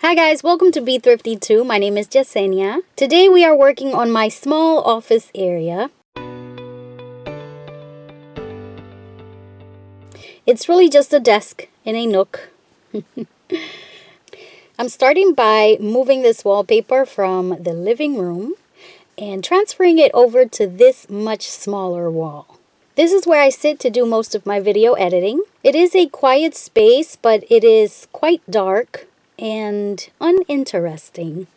Hi guys, welcome to Be Thrifty 2. My name is Jessie. Today we are working on my small office area. It's really just a desk and a nook. I'm starting by moving this wallpaper from the living room and transferring it over to this much smaller wall. This is where I sit to do most of my video editing. It is a quiet space, but it is quite dark and uninteresting.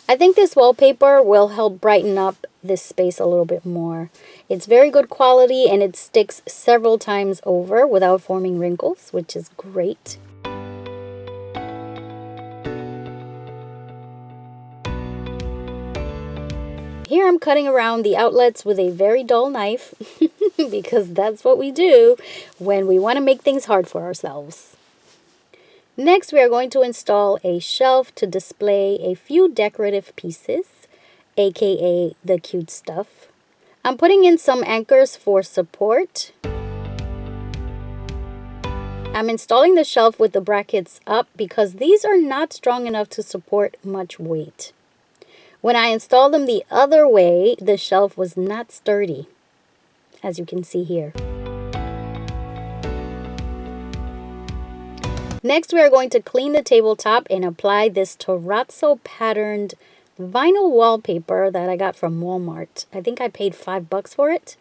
I think this wallpaper will help brighten up this space a little bit more. It's very good quality and it sticks several times over without forming wrinkles, which is great. Here I'm cutting around the outlets with a very dull knife because that's what we do when we want to make things hard for ourselves. Next, we are going to install a shelf to display a few decorative pieces, aka the cute stuff. I'm putting in some anchors for support. I'm installing the shelf with the brackets up because these are not strong enough to support much weight. When I installed them the other way, the shelf was not sturdy, as you can see here. Next, we are going to clean the tabletop and apply this terrazzo patterned vinyl wallpaper that I got from Walmart. I think I paid $5 for it,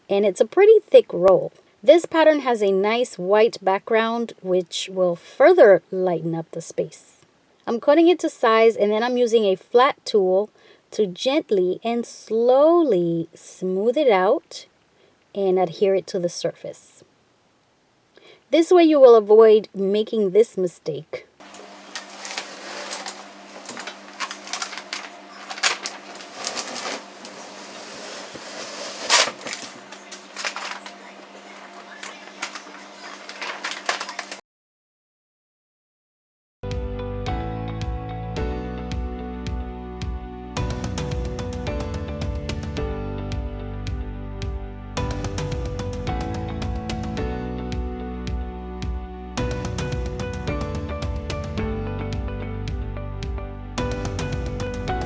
and it's a pretty thick roll. This pattern has a nice white background, which will further lighten up the space. I'm cutting it to size, and then I'm using a flat tool to gently and slowly smooth it out and adhere it to the surface. This way you will avoid making this mistake.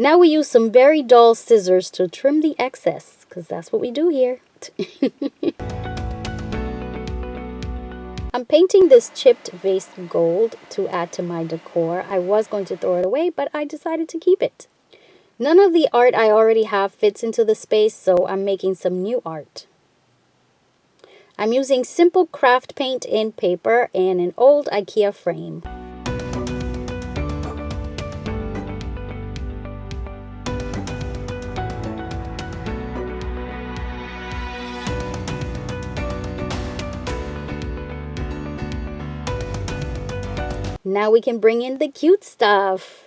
Now we use some very dull scissors to trim the excess, because that's what we do here. I'm painting this chipped vase gold to add to my decor. I was going to throw it away, but I decided to keep it. None of the art I already have fits into the space, so I'm making some new art. I'm using simple craft paint and paper and an old IKEA frame. Now we can bring in the cute stuff.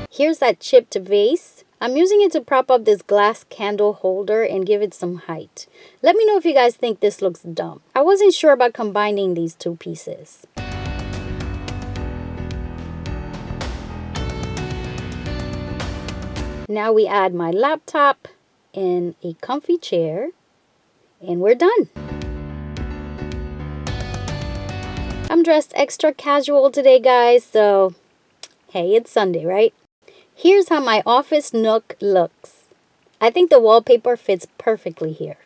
Here's that chipped vase. I'm using it to prop up this glass candle holder and give it some height. Let me know if you guys think this looks dumb. I wasn't sure about combining these two pieces. Now we add my laptop and a comfy chair, and we're done. I'm dressed extra casual today, guys, so hey, it's Sunday, right? Here's how my office nook looks. I think the wallpaper fits perfectly here.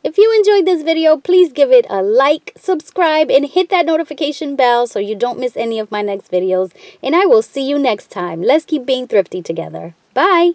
If you enjoyed this video, please give it a like, subscribe, and hit that notification bell so you don't miss any of my next videos. And I will see you next time. Let's keep being thrifty together. Bye!